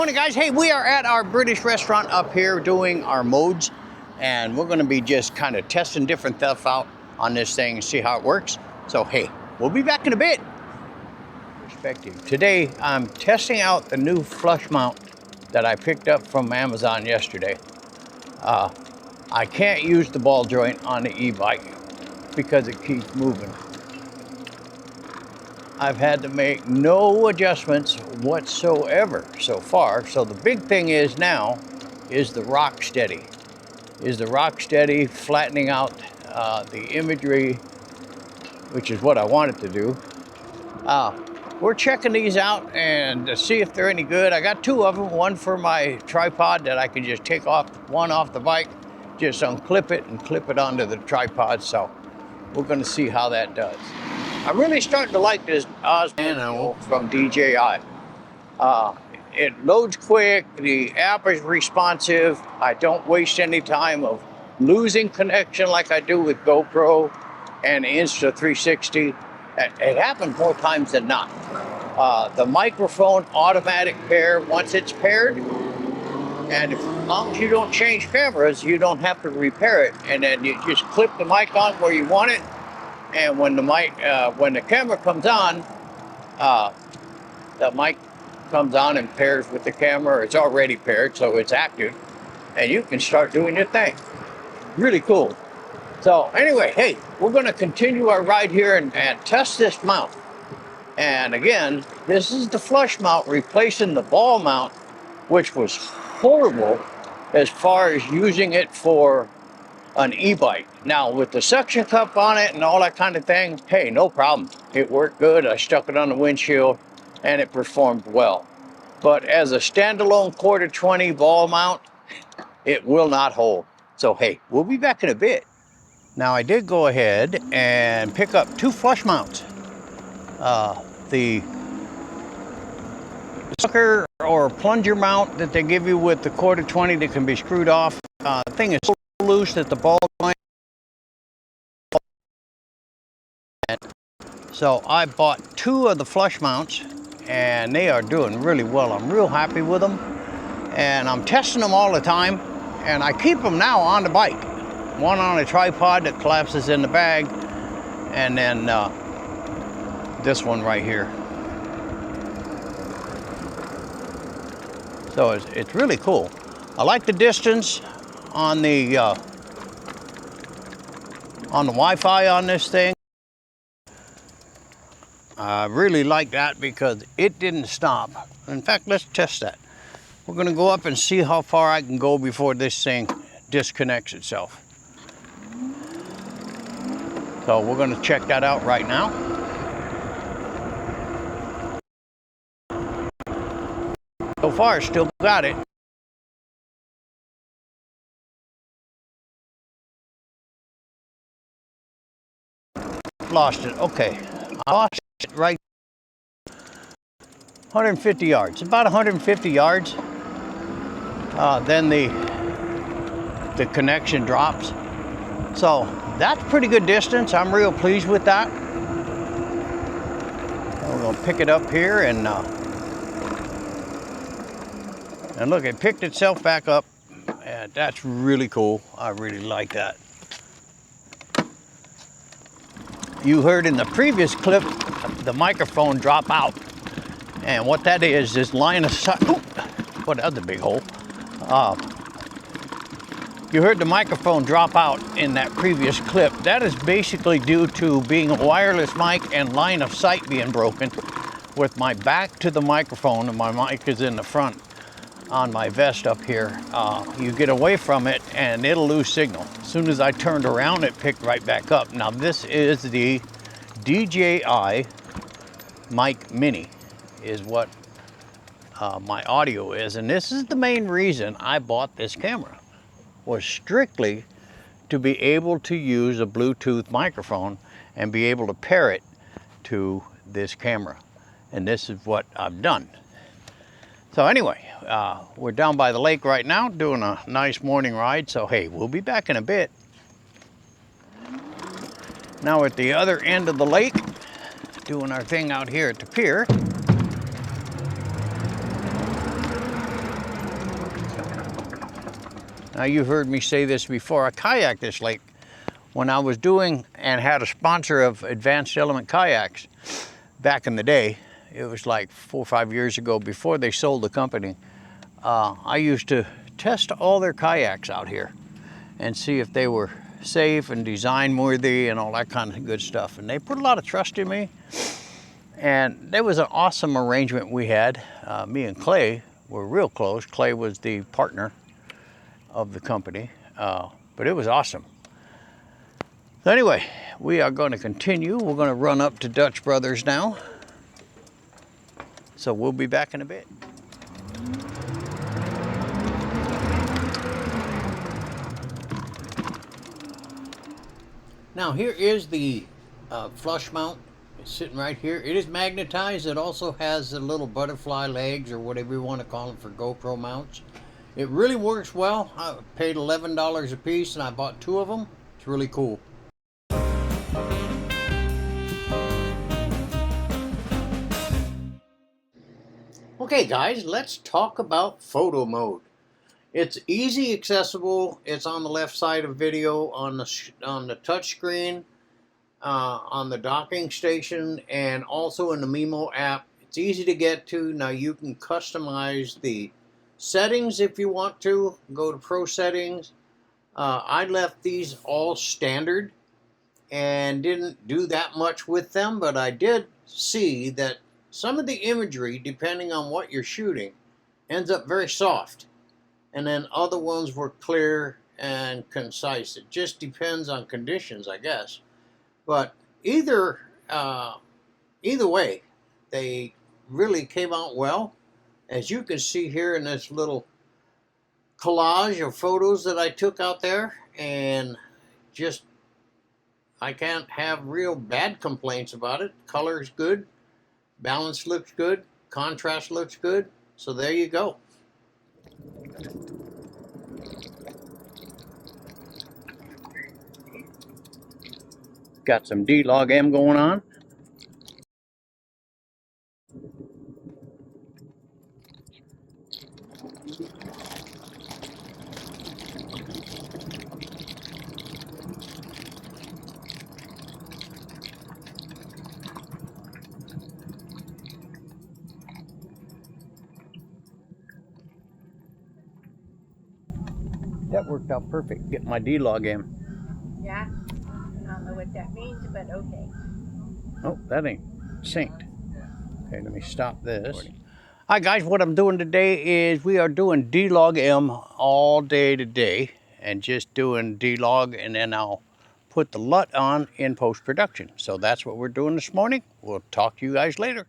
Morning guys, hey, we are at our British restaurant up here doing our modes, and we're gonna be just kind of testing different stuff out on this thing and see how it works. So hey, we'll be back in a bit. Perspective. Today I'm testing out the new flush mount that I picked up from Amazon yesterday. I can't use the ball joint on the e-bike because it keeps moving. I've had to make no adjustments whatsoever so far. So the big thing is now is the rock steady. Is the rock steady flattening out the imagery, which is what I wanted to do. We're checking these out and to see if they're any good. I got two of them, one for my tripod that I can just take one off the bike, just unclip it and clip it onto the tripod. So we're gonna see how that does. I'm really starting to like this Nano from DJI. It loads quick, the app is responsive, I don't waste any time of losing connection like I do with GoPro and Insta360. It happens more times than not. The microphone automatic pair once it's paired, and as long as you don't change cameras, you don't have to repair it, and then you just clip the mic on where you want it. And when the camera comes on, the mic comes on and pairs with the camera. It's already paired, so it's active, and you can start doing your thing. Really cool. So anyway, hey, we're going to continue our ride here and test this mount. And again, this is the flush mount replacing the ball mount, which was horrible as far as using it for an e-bike. Now with the suction cup on it and all that kind of thing, hey, no problem. It worked good. I stuck it on the windshield and it performed well. But as a standalone 1/4-20 ball mount, it will not hold. So hey, we'll be back in a bit. Now I did go ahead and pick up two flush mounts. The sucker or plunger mount that they give you with the 1/4-20 that can be screwed off. The thing is so loose that the ball joint. So I bought two of the flush mounts and they are doing really well. I'm real happy with them and I'm testing them all the time, and I keep them now on the bike. One on a tripod that collapses in the bag, and then this one right here. So it's really cool. I like the distance on the Wi-Fi on this thing. I really like that because it didn't stop. In fact, let's test that. We're gonna go up and see how far I can go before this thing disconnects itself. So we're gonna check that out right now. So far, still got it. Lost it. Okay, I lost it right 150 yards. About 150 yards. Then the connection drops. So that's pretty good distance. I'm real pleased with that. We're gonna pick it up here and look, it picked itself back up. And that's really cool. I really like that. You heard in the previous clip the microphone drop out, and what that is line of sight. Oh, what other big hole? You heard the microphone drop out in that previous clip. That is basically due to being a wireless mic and line of sight being broken. With my back to the microphone and my mic is in the front on my vest up here, you get away from it and it'll lose signal. As soon as I turned around, it picked right back up. Now this is the DJI Mic Mini is what my audio is, and this is the main reason I bought this camera, was strictly to be able to use a Bluetooth microphone and be able to pair it to this camera. And this is what I've done. So anyway, we're down by the lake right now doing a nice morning ride. So hey, we'll be back in a bit. Now at the other end of the lake, doing our thing out here at the pier. Now you've heard me say this before, I kayaked this lake when I was doing and had a sponsor of Advanced Element Kayaks back in the day. It was like 4 or 5 years ago before they sold the company. I used to test all their kayaks out here and see if they were safe and design worthy and all that kind of good stuff. And they put a lot of trust in me. And there was an awesome arrangement we had. Me and Clay were real close. Clay was the partner of the company, but it was awesome. So anyway, we are going to continue. We're going to run up to Dutch Brothers now. So we'll be back in a bit. Now here is the flush mount. It's sitting right here. It is magnetized. It also has the little butterfly legs or whatever you want to call them for GoPro mounts. It really works well. I paid $11 a piece and I bought 2 of them. It's really cool. Okay guys, let's talk about photo mode. It's easy accessible. It's on the left side of video on the touch screen, on the docking station, and also in the Mimo app. It's easy to get to. Now you can customize the settings if you want to. Go to Pro Settings. I left these all standard and didn't do that much with them, but I did see that some of the imagery, depending on what you're shooting, ends up very soft. And then other ones were clear and concise. It just depends on conditions, I guess. But either way, they really came out well. As you can see here in this little collage of photos that I took out there, and just I can't have real bad complaints about it. Color is good, balance looks good, contrast looks good. So there you go. Got some D-Log M going on. That worked out perfect. Get my D-Log M. Yeah, I don't know what that means, but okay. Oh, that ain't synced. Okay, let me stop this. Hi guys, what I'm doing today is we are doing D-Log M all day today, and just doing D-Log, and then I'll put the LUT on in post-production. So that's what we're doing this morning. We'll talk to you guys later.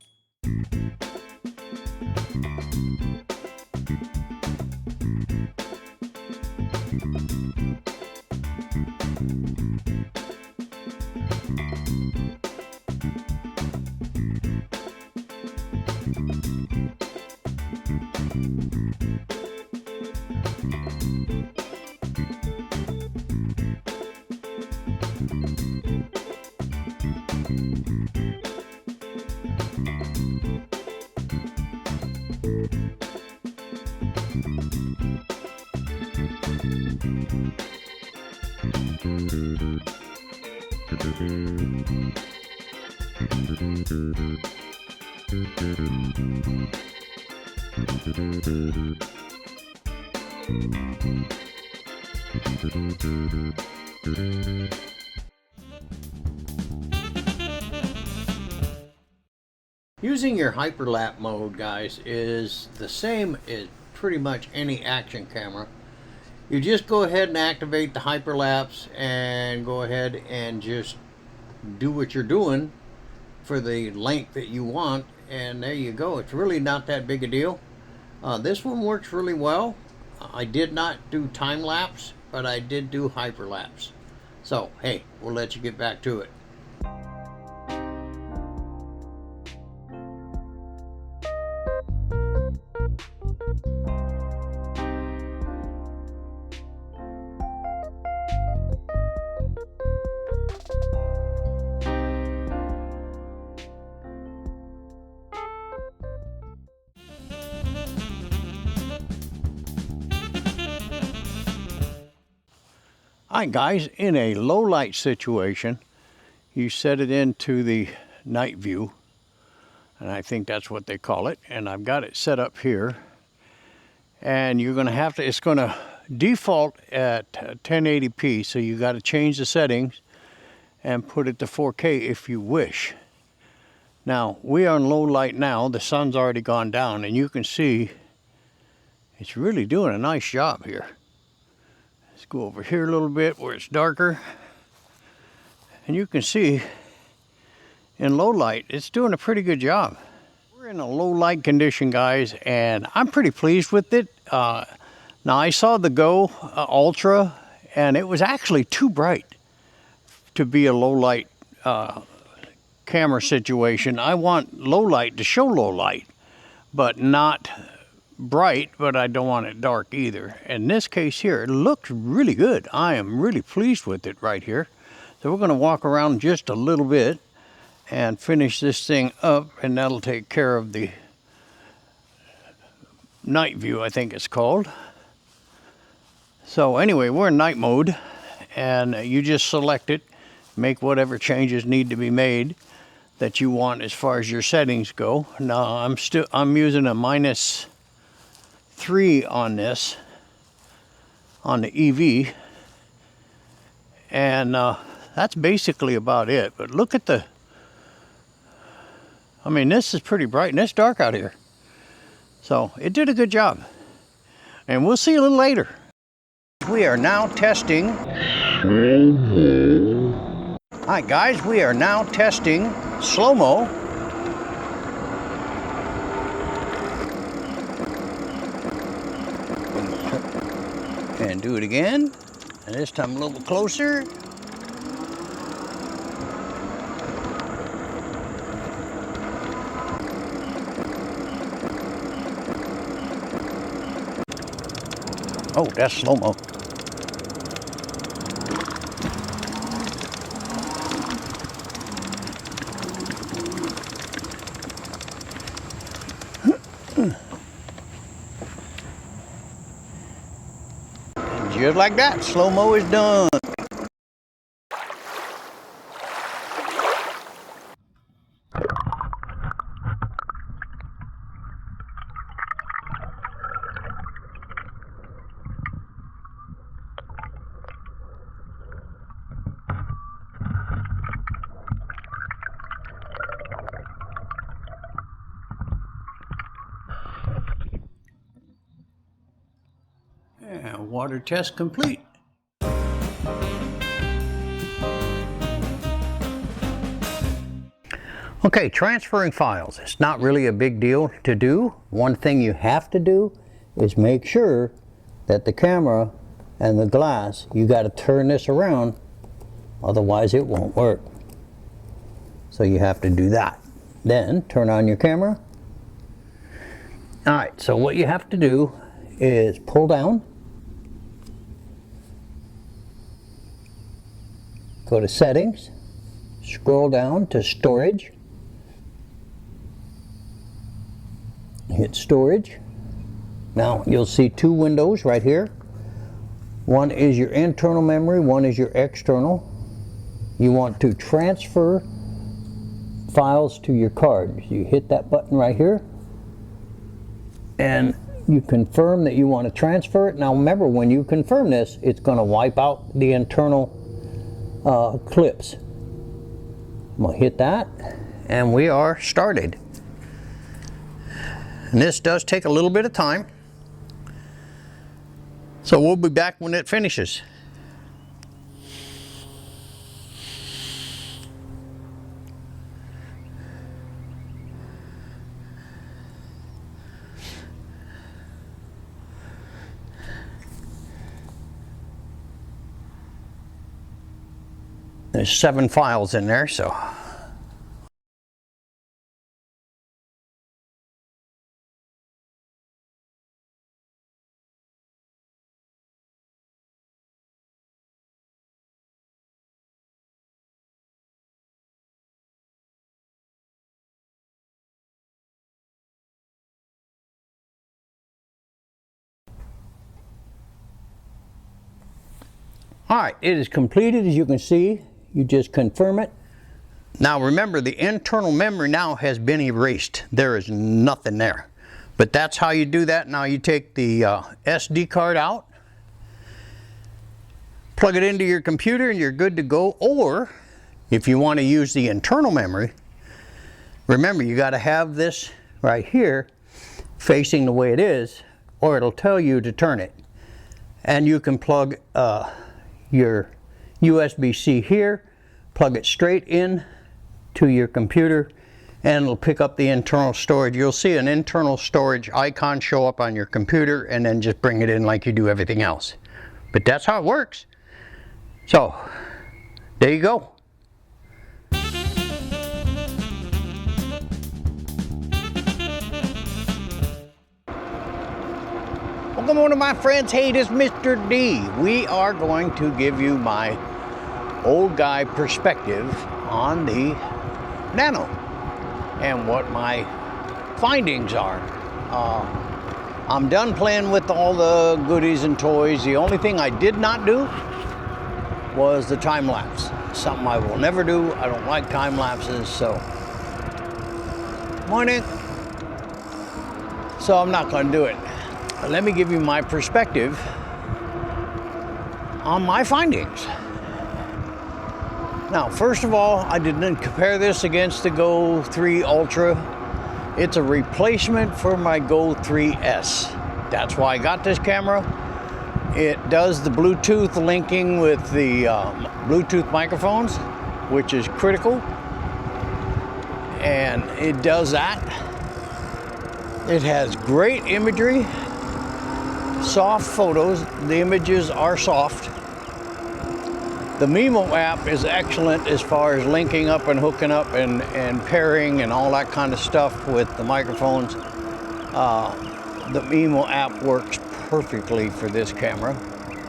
Using your hyperlapse mode, guys, is the same as pretty much any action camera. You just go ahead and activate the hyperlapse and go ahead and just do what you're doing for the length that you want, and there you go. It's really not that big a deal. This one works really well. I did not do time lapse, but I did do hyperlapse. So hey, we'll let you get back to it. Alright guys, in a low light situation, you set it into the night view, and I think that's what they call it, and I've got it set up here, and you're going to have to, it's going to default at 1080p, so you got to change the settings and put it to 4K if you wish. Now, we are in low light now, the sun's already gone down, and you can see it's really doing a nice job here. Let's go over here a little bit where it's darker. And you can see in low light, it's doing a pretty good job. We're in a low light condition, guys, and I'm pretty pleased with it. Now, I saw the Go Ultra, and it was actually too bright to be a low light camera situation. I want low light to show low light, but not bright, but I don't want it dark either. In this case here, it looks really good. I am really pleased with it right here. So we're going to walk around just a little bit and finish this thing up, and that'll take care of the night view, I think it's called. So anyway, we're in night mode, and you just select it, make whatever changes need to be made that you want as far as your settings go. Now I'm using a -3 on this, on the EV, and that's basically about it. But look at the, I mean, this is pretty bright and it's dark out here. So it did a good job, and we'll see you a little later. We are now testing. Hi guys, we are now testing SLOMO. And do it again, and this time a little closer. Oh, that's SLOMO. Just like that, SLOMO is done. And water test complete. Okay, transferring files. It's not really a big deal to do. One thing you have to do is make sure that the camera and the glass, you got to turn this around, otherwise it won't work. So you have to do that. Then turn on your camera. Alright, so what you have to do is pull down, go to settings, scroll down to storage, hit storage. Now you'll see two windows right here. One is your internal memory, one is your external. You want to transfer files to your card. You hit that button right here, and you confirm that you want to transfer it. Now remember, when you confirm this, it's going to wipe out the internal clips. I'm going to hit that, and we are started. And this does take a little bit of time, so we'll be back when it finishes. There's 7 files in there, so. All right, it is completed, as you can see. You just confirm it. Now remember, the internal memory now has been erased. There is nothing there. But that's how you do that. Now you take the SD card out, plug it into your computer, and you're good to go. Or if you want to use the internal memory, remember you got to have this right here facing the way it is, or it'll tell you to turn it. And you can plug your USB-C here, plug it straight in to your computer, and it'll pick up the internal storage. You'll see an internal storage icon show up on your computer, and then just bring it in like you do everything else. But that's how it works. So, there you go. Welcome on to my friends. Hey, this is Mr. D. We are going to give you my old guy perspective on the Nano and what my findings are. I'm done playing with all the goodies and toys. The only thing I did not do was the time lapse. Something I will never do. I don't like time lapses, so. Morning. So I'm not going to do it. But let me give you my perspective on my findings. Now, first of all, I didn't compare this against the Go 3 Ultra. It's a replacement for my Go 3S. That's why I got this camera. It does the Bluetooth linking with the Bluetooth microphones, which is critical. And it does that. It has great imagery, soft photos. The images are soft. The MeMo app is excellent as far as linking up and hooking up and pairing and all that kind of stuff with the microphones. The MeMo app works perfectly for this camera,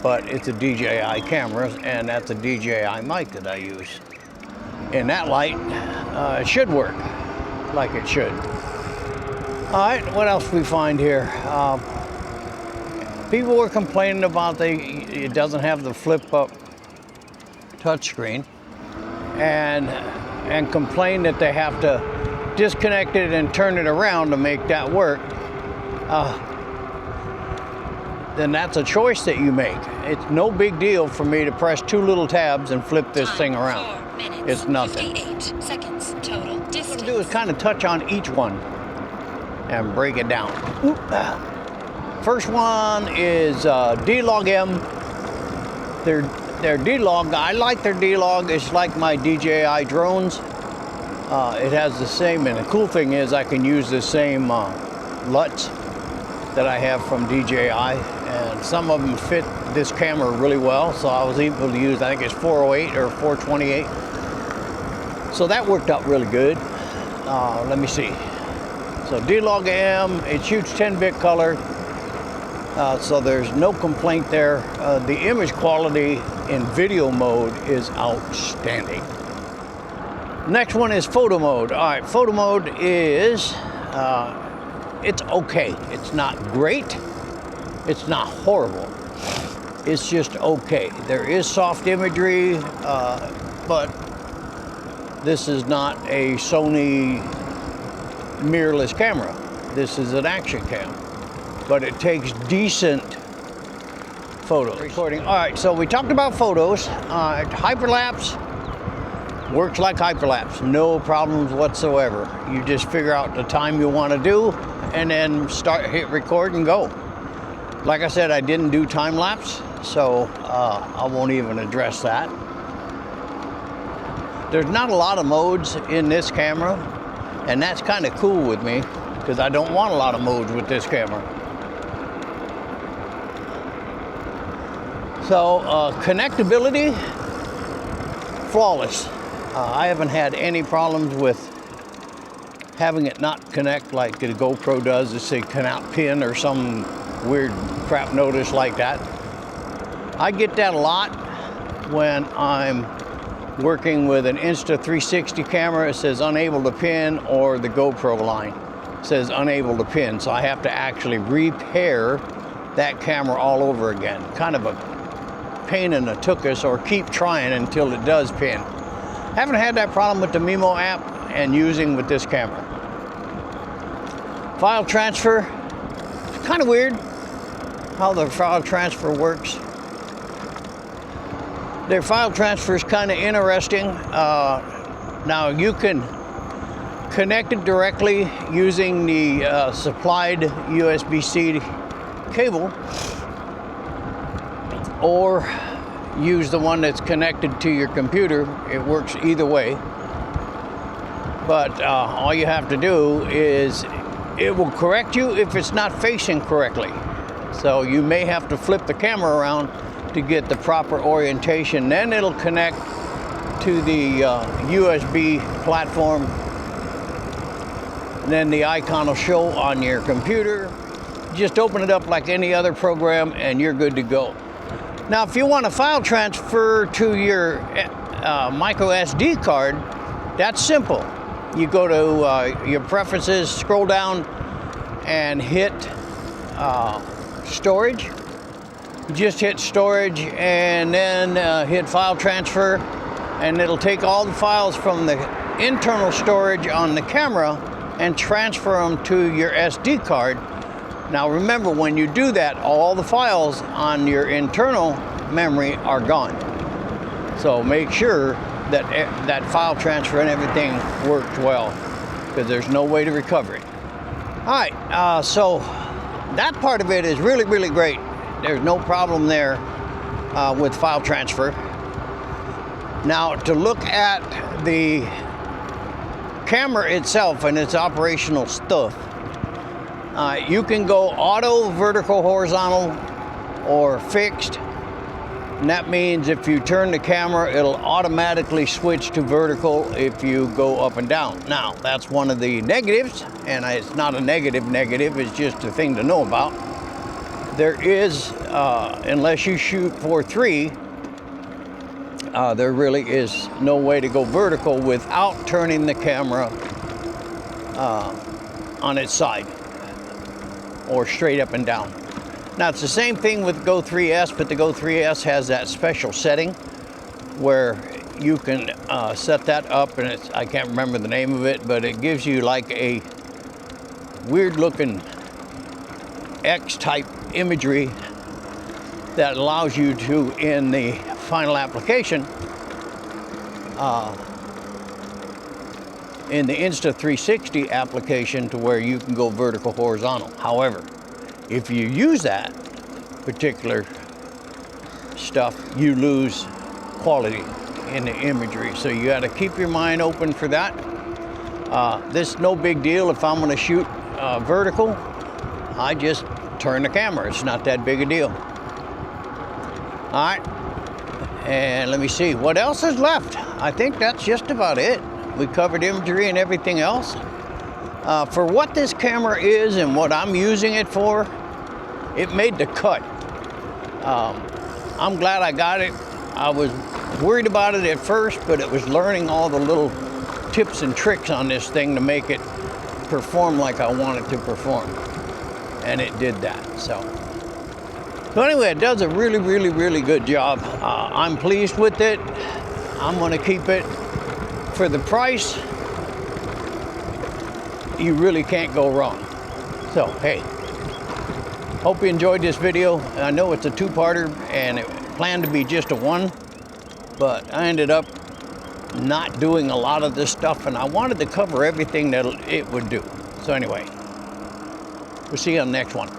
but it's a DJI camera, and that's a DJI mic that I use. In that light, it should work like it should. All right, what else we find here? People were complaining about it doesn't have the flip-up touchscreen, and complain that they have to disconnect it and turn it around to make that work. Then that's a choice that you make. It's no big deal for me to press two little tabs and flip this thing around. It's nothing. 58 seconds total distance. What I'm gonna do is kind of touch on each one and break it down. First one is D-Log M. Their D-Log, I like their D-Log. It's like my DJI drones. It has the same, and the cool thing is I can use the same LUTs that I have from DJI, and some of them fit this camera really well, so I was able to use, I think it's 408 or 428. So that worked out really good. Let me see. So D-Log M, it shoots 10-bit color. So there's no complaint there. The image quality in video mode is outstanding. Next one is photo mode. All right, photo mode is, it's okay. It's not great. It's not horrible. It's just okay. There is soft imagery, but this is not a Sony mirrorless camera. This is an action cam. But it takes decent photos. Recording. All right, so we talked about photos. Hyperlapse works like hyperlapse, no problems whatsoever. You just figure out the time you want to do, and then hit record and go. Like I said, I didn't do time lapse, so I won't even address that. There's not a lot of modes in this camera, and that's kind of cool with me, because I don't want a lot of modes with this camera. So connectability, flawless. I haven't had any problems with having it not connect like the GoPro does. It's a cannot pin or some weird crap notice like that. I get that a lot when I'm working with an Insta360 camera. It says unable to pin, or the GoPro line says unable to pin. So I have to actually repair that camera all over again. Kind of a pain in the tuchus or keep trying until it does pin. Haven't had that problem with the Mimo app and using with this camera. File transfer, it's kind of weird how the file transfer works. Their file transfer is kind of interesting. Now you can connect it directly using the supplied USB-C cable, or use the one that's connected to your computer. It works either way. But all you have to do is it will correct you if it's not facing correctly. So you may have to flip the camera around to get the proper orientation. Then it'll connect to the USB platform. And then the icon will show on your computer. Just open it up like any other program and you're good to go. Now, if you want to file transfer to your micro SD card, that's simple. You go to your preferences, scroll down, and hit storage. You just hit storage and then hit file transfer, and it'll take all the files from the internal storage on the camera and transfer them to your SD card. Now remember, when you do that, all the files on your internal memory are gone. So make sure that that file transfer and everything works well, because there's no way to recover it. All right, so that part of it is really, really great. There's no problem there with file transfer. Now, to look at the camera itself and its operational stuff, you can go auto, vertical, horizontal, or fixed. And that means if you turn the camera, it'll automatically switch to vertical if you go up and down. Now, that's one of the negatives, and it's not a negative, it's just a thing to know about. There is, unless you shoot 4:3, there really is no way to go vertical without turning the camera on its side or straight up and down. Now, it's the same thing with Go 3S, but the Go 3S has that special setting where you can set that up, and I can't remember the name of it, but it gives you like a weird looking X-type imagery that allows you to, in the final application, in the Insta360 application, to where you can go vertical, horizontal. However, if you use that particular stuff, you lose quality in the imagery. So you got to keep your mind open for that. This is no big deal. If I'm going to shoot vertical, I just turn the camera. It's not that big a deal. All right, and let me see what else is left. I think that's just about it. We covered imagery and everything else. For what this camera is and what I'm using it for, it made the cut. I'm glad I got it. I was worried about it at first, but it was learning all the little tips and tricks on this thing to make it perform like I want it to perform. And it did that, so anyway, it does a really, really, really good job. I'm pleased with it. I'm gonna keep it. For the price, you really can't go wrong. So, hey, hope you enjoyed this video. I know it's a two-parter, and it planned to be just a one, but I ended up not doing a lot of this stuff, and I wanted to cover everything that it would do. So anyway, we'll see you on the next one.